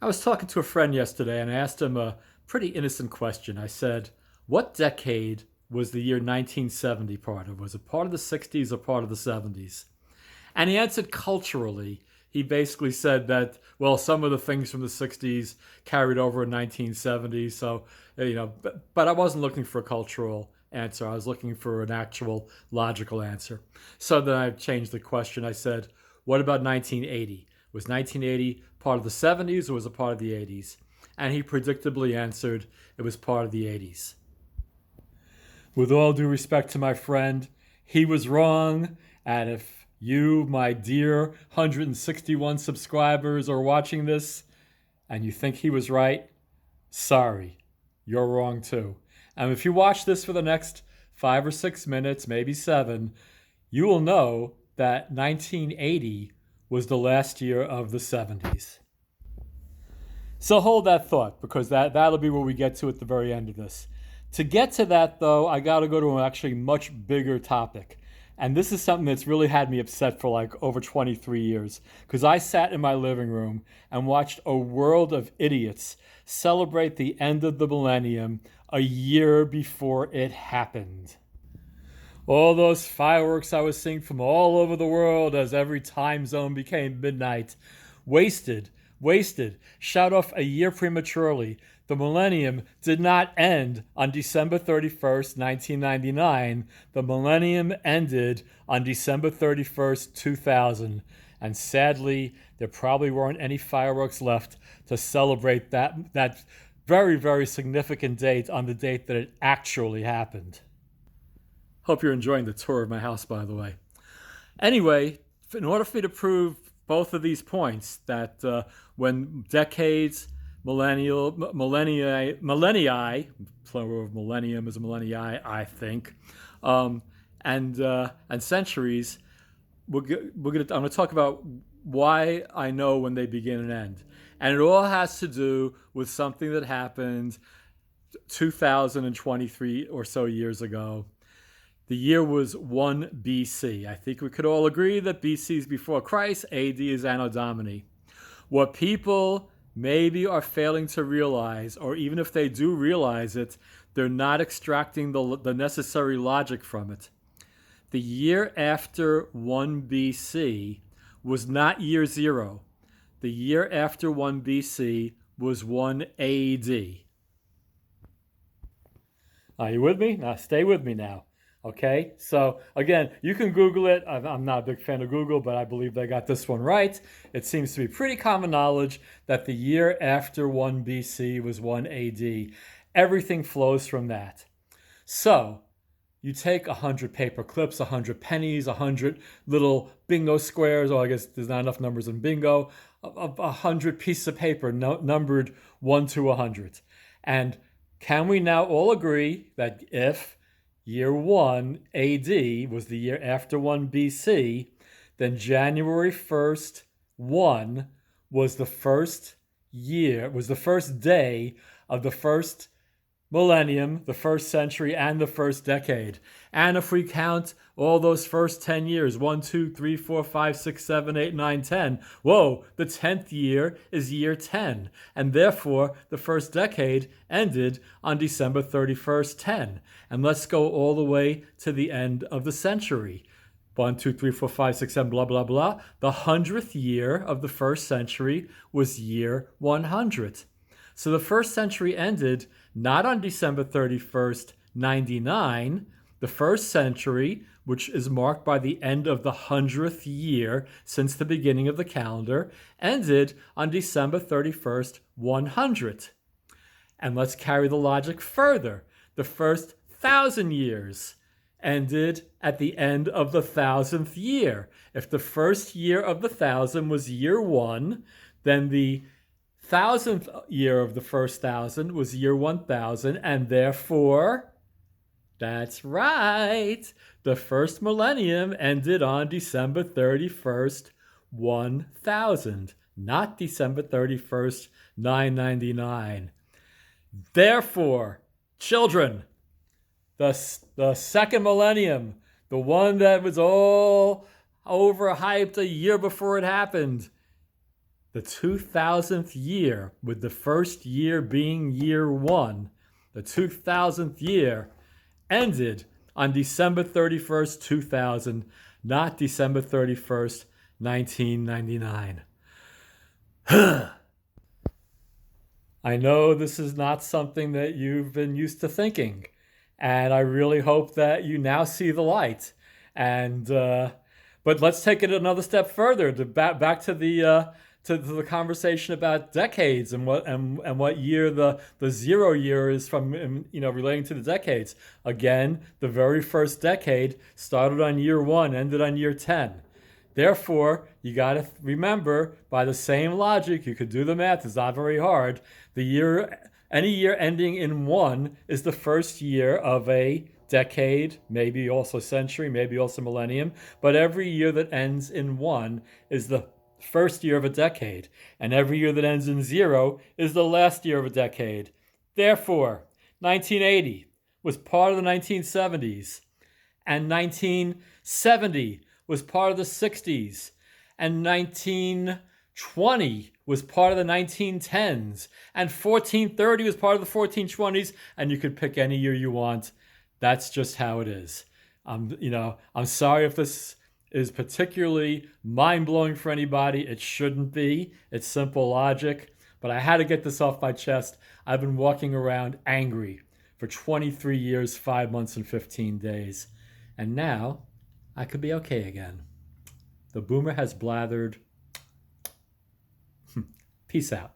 I was talking to a friend yesterday and I asked him a pretty innocent question. I said, what decade was the year 1970 part of? Was it part of the 60s or part of the 70s? And he answered culturally. He basically said that, well, some of the things from the 60s carried over in 1970. So, but I wasn't looking for a cultural answer. I was looking for an actual logical answer. So then I changed the question. I said, what about 1980? Was 1980 part of the 70s or was it part of the 80s? And he predictably answered it was part of the 80s. With all due respect to my friend, he was wrong. And if you, my dear 161 subscribers, are watching this and you think he was right, sorry, you're wrong too. And if you watch this for the next 5 or 6 minutes, maybe 7, you will know that 1980 was the last year of the 70s. So hold that thought, because that'll be where we get to at the very end of this. To get to that, though, I got to go to an actually much bigger topic. And this is something that's really had me upset for like over 23 years, because I sat in my living room and watched a world of idiots celebrate the end of the millennium a year before it happened. All those fireworks I was seeing from all over the world as every time zone became midnight. Wasted, shot off a year prematurely. The millennium did not end on December 31st, 1999. The millennium ended on December 31st, 2000. And sadly, there probably weren't any fireworks left to celebrate that very, very significant date on the date that it actually happened. Hope you're enjoying the tour of my house, by the way. Anyway, in order for me to prove both of these points, that when decades, millennia, plural of millennium is a millennia, I think, and centuries, I'm going to talk about why I know when they begin and end. And it all has to do with something that happened 2023 or so years ago. The year was 1 BC. I think we could all agree that BC is before Christ, AD is Anno Domini. What people maybe are failing to realize, or even if they do realize it, they're not extracting the necessary logic from it. The year after 1 BC was not year 0. The year after 1 BC was 1 AD. Are you with me? Now stay with me now. Okay, so again, you can Google it. I'm not a big fan of Google, but I believe they got this one right. It seems to be pretty common knowledge that the year after 1 BC was 1 AD. Everything flows from that. So you take 100 paper clips, 100 pennies, 100 little bingo squares, or I guess there's not enough numbers in bingo, 100 pieces of paper numbered 1 to 100. And can we now all agree that if year 1 AD was the year after 1 BC, then January 1st, 1 was the first day of the first millennium, the first century, and the first decade. And if we count all those first 10 years, 1, 2, 3, 4, 5, 6, 7, 8, 9, 10, whoa, the 10th year is year 10. And therefore, the first decade ended on December 31st, 10. And let's go all the way to the end of the century. 1, 2, 3, 4, 5, 6, 7, blah, blah, blah. The 100th year of the first century was year 100. So the first century ended not on December 31st, 99. The first century, which is marked by the end of the 100th year since the beginning of the calendar, ended on December 31st, 100. And let's carry the logic further. The first 1,000 years ended at the end of the 1,000th year. If the first year of the 1,000 was year 1, then the 1,000th year of the first 1,000 was year 1,000, and therefore, that's right, the first millennium ended on December 31st, 1,000, not December 31st, 999. Therefore, children, the second millennium, the one that was all overhyped a year before it happened, the 2000th year, with the first year being year one, the 2000th year ended on December 31st, 2000, not December 31st, 1999. I know this is not something that you've been used to thinking, and I really hope that you now see the light. And but let's take it another step further to back to the conversation about decades and what year the 0 year is from, relating to the decades. Again, the very first decade started on year one, ended on year 10. Therefore, you got to remember, by the same logic, you could do the math, it's not very hard. Any year ending in one is the first year of a decade, maybe also century, maybe also millennium. But every year that ends in one is the first year of a decade. And every year that ends in 0 is the last year of a decade. Therefore, 1980 was part of the 1970s, and 1970 was part of the 60s, and 1920 was part of the 1910s, and 1430 was part of the 1420s, and you could pick any year you want. That's just how it is. I'm sorry if this is particularly mind-blowing for anybody. It shouldn't be. It's simple logic, but I had to get this off my chest. I've been walking around angry for 23 years, 5 months, and 15 days, and now I could be okay again. The boomer has blathered. Peace out.